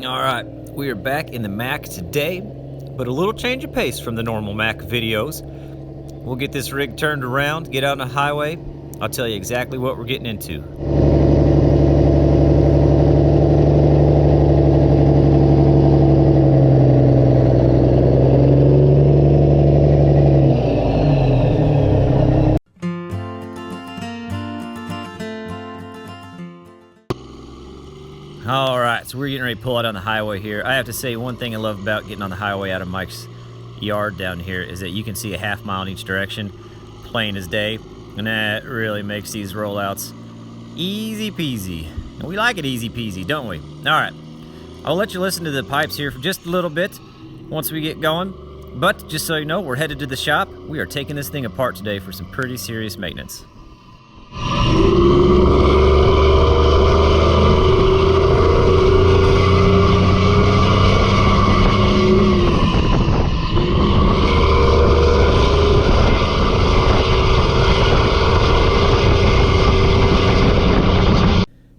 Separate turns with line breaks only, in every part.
Alright, we are back in the Mack today, but a little change of pace from the normal Mack videos. We'll get this rig turned around, get out on the highway. I'll tell you exactly what we're getting into. Alright, so we're getting ready to pull out on the highway here. I have to say, one thing I love about getting on the highway out of Mike's yard down here is that you can see a half mile in each direction, plain as day, and that really makes these rollouts easy peasy. And we like it easy peasy, don't we? Alright, I'll let you listen to the pipes here for just a little bit once we get going, but just so you know, we're headed to the shop. We are taking this thing apart today for some pretty serious maintenance.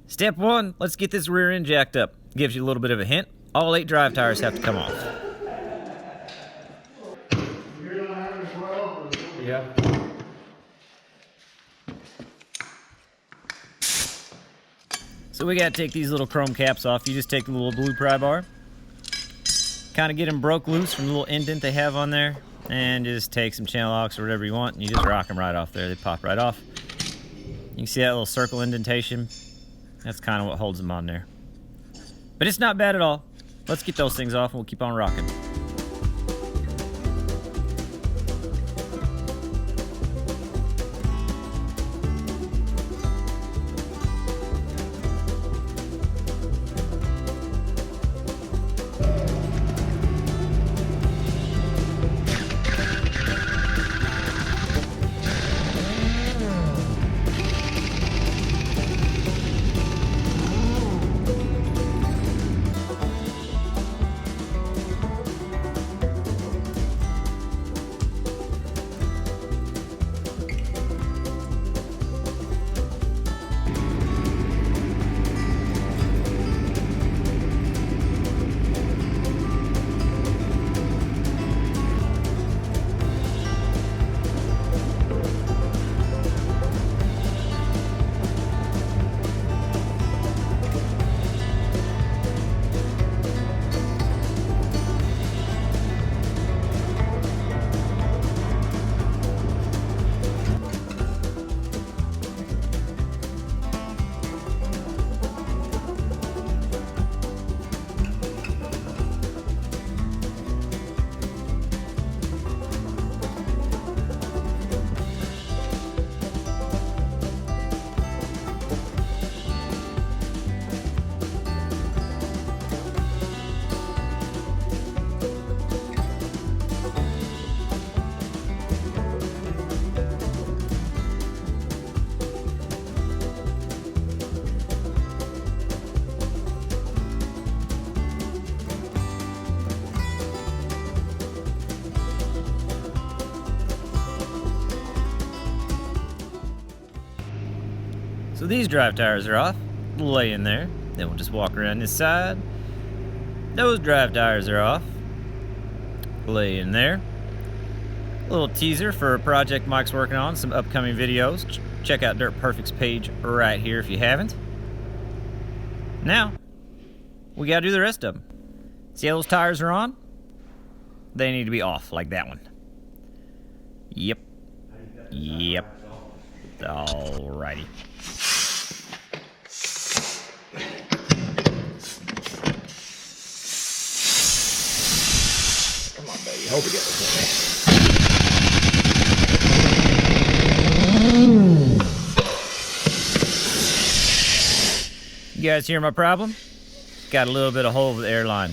Step one, let's get this rear end jacked up. Gives you a little bit of a hint. All 8 drive tires have to come off.
Yeah.
So we gotta take these little chrome caps off. You just take the little blue pry bar, kind of get them broke loose from the little indent they have on there, and just take some channel locks or whatever you want, and you just rock them right off there. They pop right off. You can see that little circle indentation. That's kind of what holds them on there. But it's not bad at all. Let's get those things off and we'll keep on rocking. So these drive tires are off, lay in there. Then we'll just walk around this side. Those drive tires are off, lay in there. A little teaser for a project Mike's working on, some upcoming videos. Check out Dirt Perfect's page right here if you haven't. Now, we gotta do the rest of them. See how those tires are on? They need to be off, like that one. Yep. Yep. Alrighty.
Come on, baby. Hold together for
me. You guys hear my problem? Got a little bit of hole over the airline.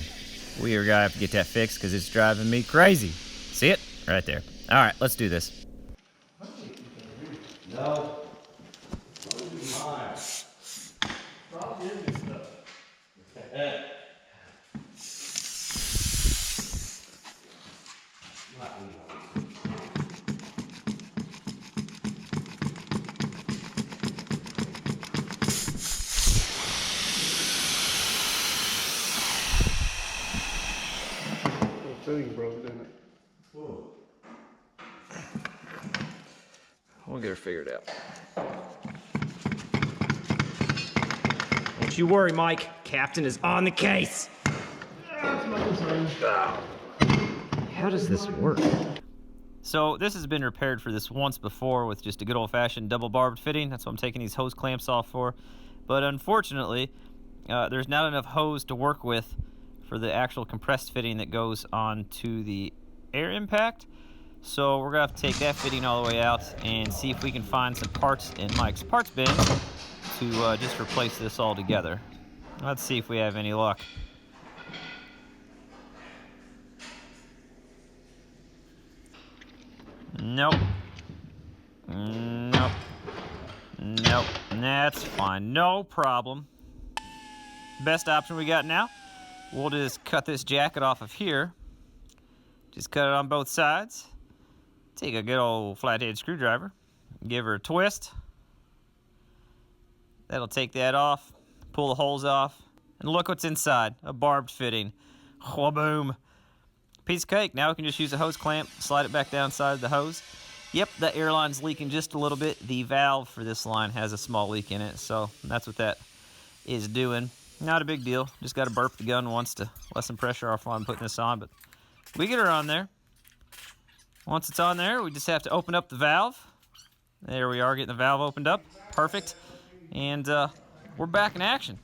We are gonna have to get that fixed because it's driving me crazy. See it? Right there. Alright, let's do this.
No. Stop doing this stuff. fitting broke, didn't it?
We'll get her figured out. Don't you worry, Mike. Captain is on the case.
That's my concern.
How does this work? So this has been repaired for this once before with just a good old-fashioned double barbed fitting. That's what I'm taking these hose clamps off for. But unfortunately, there's not enough hose to work with for the actual compressed fitting that goes onto the air impact. So we're gonna have to take that fitting all the way out and see if we can find some parts in Mike's parts bin to just replace this all together. Let's see if we have any luck. Nope. Nope. Nope. That's fine. No problem. Best option we got now, we'll just cut this jacket off of here. Just cut it on both sides. Take a good old flathead screwdriver. Give her a twist. That'll take that off. Pull the holes off. And look what's inside. A barbed fitting. Boom. Piece of cake. Now we can just use a hose clamp, slide it back down inside the hose. Yep, the air line's leaking just a little bit. The valve for this line has a small leak in it, so that's what that is doing. Not a big deal. Just got to burp the gun once to lessen pressure off while I'm putting this on, but we get her on there. Once it's on there, we just have to open up the valve. There we are, getting the valve opened up. Perfect. And we're back in action.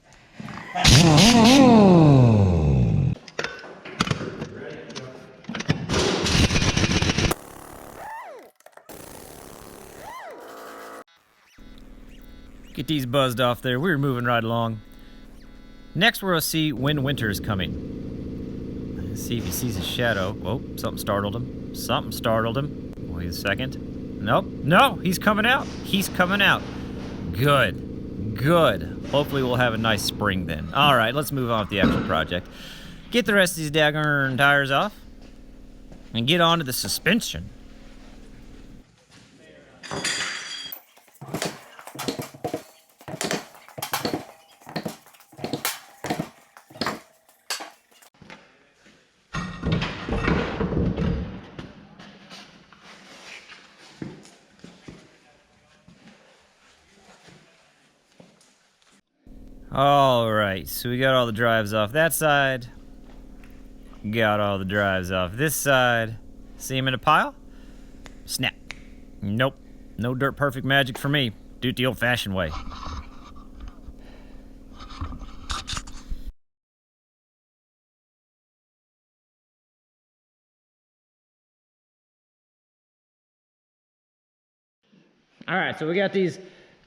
Get these buzzed off there. We're moving right along. Next, we're going to see when winter is coming. Let's see if he sees his shadow. Oh, something startled him. Something startled him. Wait a second. Nope. No, he's coming out. He's coming out. Good. Good. Hopefully we'll have a nice spring then. All right, let's move on with the actual project. Get the rest of these daggone tires off and get on to the suspension. All right, so we got all the drives off that side. Got all the drives off this side. See them in a pile? Snap. Nope. No dirt perfect magic for me. Do it the old-fashioned way. All right, so we got these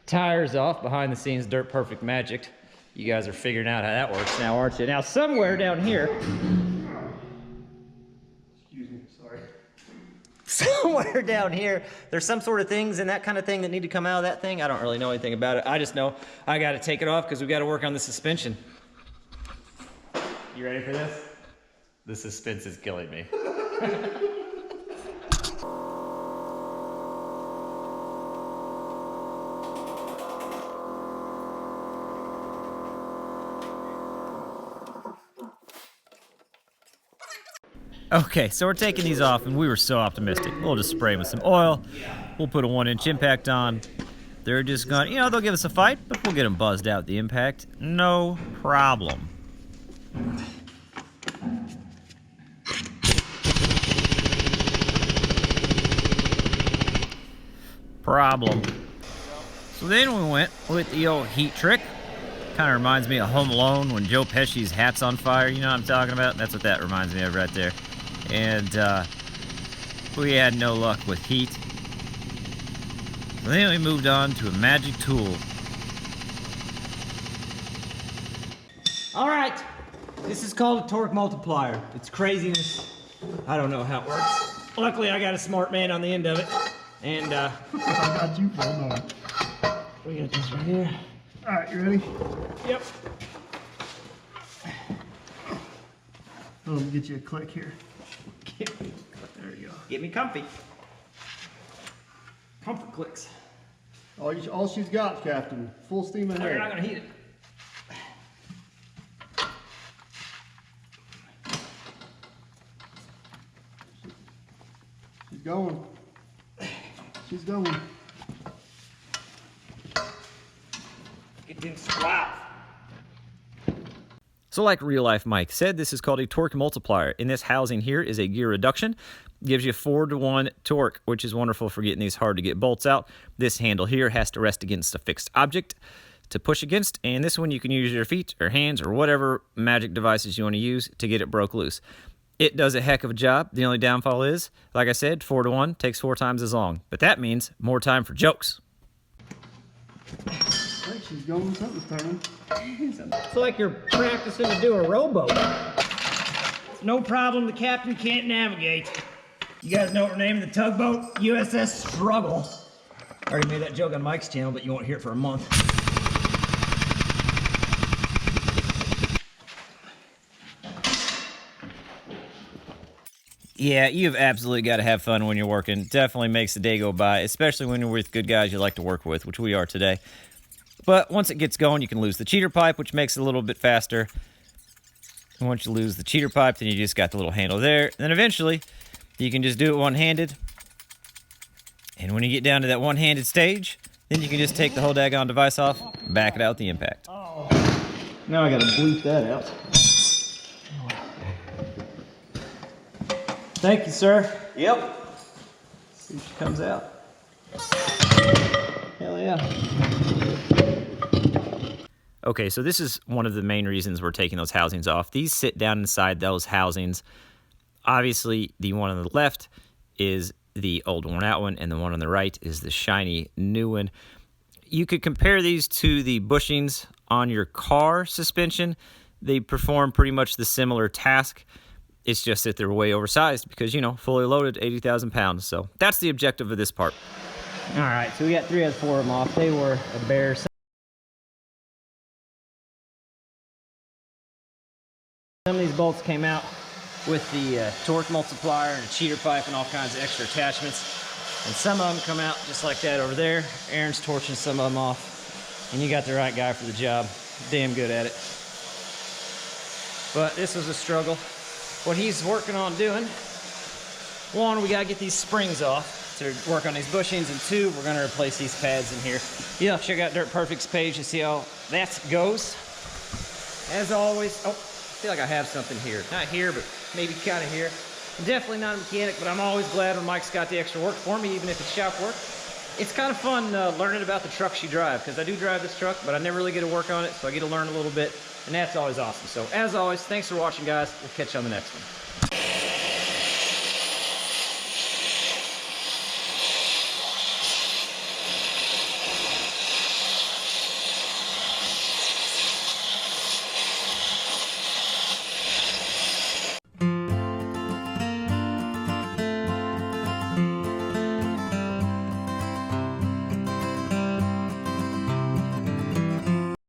tires off, behind the scenes dirt perfect magic. You guys are figuring out how that works now, aren't you? Now, somewhere down here...
Excuse me, sorry.
Somewhere down here, there's some sort of things and that kind of thing that need to come out of that thing. I don't really know anything about it. I just know I got to take it off because we got to work on the suspension. You ready for this? The suspense is killing me. Okay, so we're taking these off, and we were so optimistic. We'll just spray them with some oil. We'll put a 1-inch impact on. They're just gonna, they'll give us a fight, but we'll get them buzzed out the impact. No problem. So then we went with the old heat trick. Kind of reminds me of Home Alone when Joe Pesci's hat's on fire. You know what I'm talking about? That's what that reminds me of right there. And we had no luck with heat. So then we moved on to a magic tool. All right, this is called a torque multiplier. It's craziness. I don't know how it works. Luckily, I got a smart man on the end of it. And
I got you for a moment.
we got this right here.
All right, you ready?
Yep.
Let me get you a click here.
There you go. Get me comfy. Comfort clicks.
All she's got, Captain. Full steam ahead.
You're not gonna heat it.
going. She's going.
Get them squats. So like real life Mike said, this is called a torque multiplier. And this housing here is a gear reduction. Gives you 4-to-1 torque, which is wonderful for getting these hard to get bolts out. This handle here has to rest against a fixed object to push against, and this one you can use your feet or hands or whatever magic devices you want to use to get it broke loose. It does a heck of a job. The only downfall is, like I said, 4-to-1 takes 4 times as long, but that means more time for jokes.
I think she's going, something's turning.
It's like you're practicing to do a rowboat. It's no problem the captain can't navigate. You guys know what we're naming the tugboat? USS Struggle. I already made that joke on Mike's channel, but you won't hear it for a month. Yeah, you've absolutely got to have fun when you're working. Definitely makes the day go by, especially when you're with good guys you like to work with, which we are today. But once it gets going, you can lose the cheater pipe, which makes it a little bit faster. And once you lose the cheater pipe, then you just got the little handle there. And then eventually, you can just do it one-handed. And when you get down to that one-handed stage, then you can just take the whole daggone device off, back it out with the impact.
Oh. Now I gotta bleep that out.
Thank you, sir.
Yep.
See if she comes out.
Hell yeah.
Okay, so this is one of the main reasons we're taking those housings off. These sit down inside those housings. Obviously, the one on the left is the old worn out one, and the one on the right is the shiny new one. You could compare these to the bushings on your car suspension. They perform pretty much the similar task. It's just that they're way oversized because, you know, fully loaded, 80,000 pounds. So that's the objective of this part. All right, so we got 3 out of 4 of them off. They were a bear. Some of these bolts came out with the torque multiplier and a cheater pipe and all kinds of extra attachments. And some of them come out just like that over there. Aaron's torching some of them off. And you got the right guy for the job. Damn good at it. But this was a struggle. What he's working on doing, 1, we gotta get these springs off to work on these bushings, and 2, we're gonna replace these pads in here. Yeah, check out Dirt Perfect's page to see how that goes. As always, oh, I feel like I have something here. Not here, but maybe kind of here. I'm definitely not a mechanic, but I'm always glad when Mike's got the extra work for me, even if it's shop work. It's kind of fun learning about the trucks you drive, because I do drive this truck, but I never really get to work on it, so I get to learn a little bit, and that's always awesome. So as always, thanks for watching, guys. We'll catch you on the next one.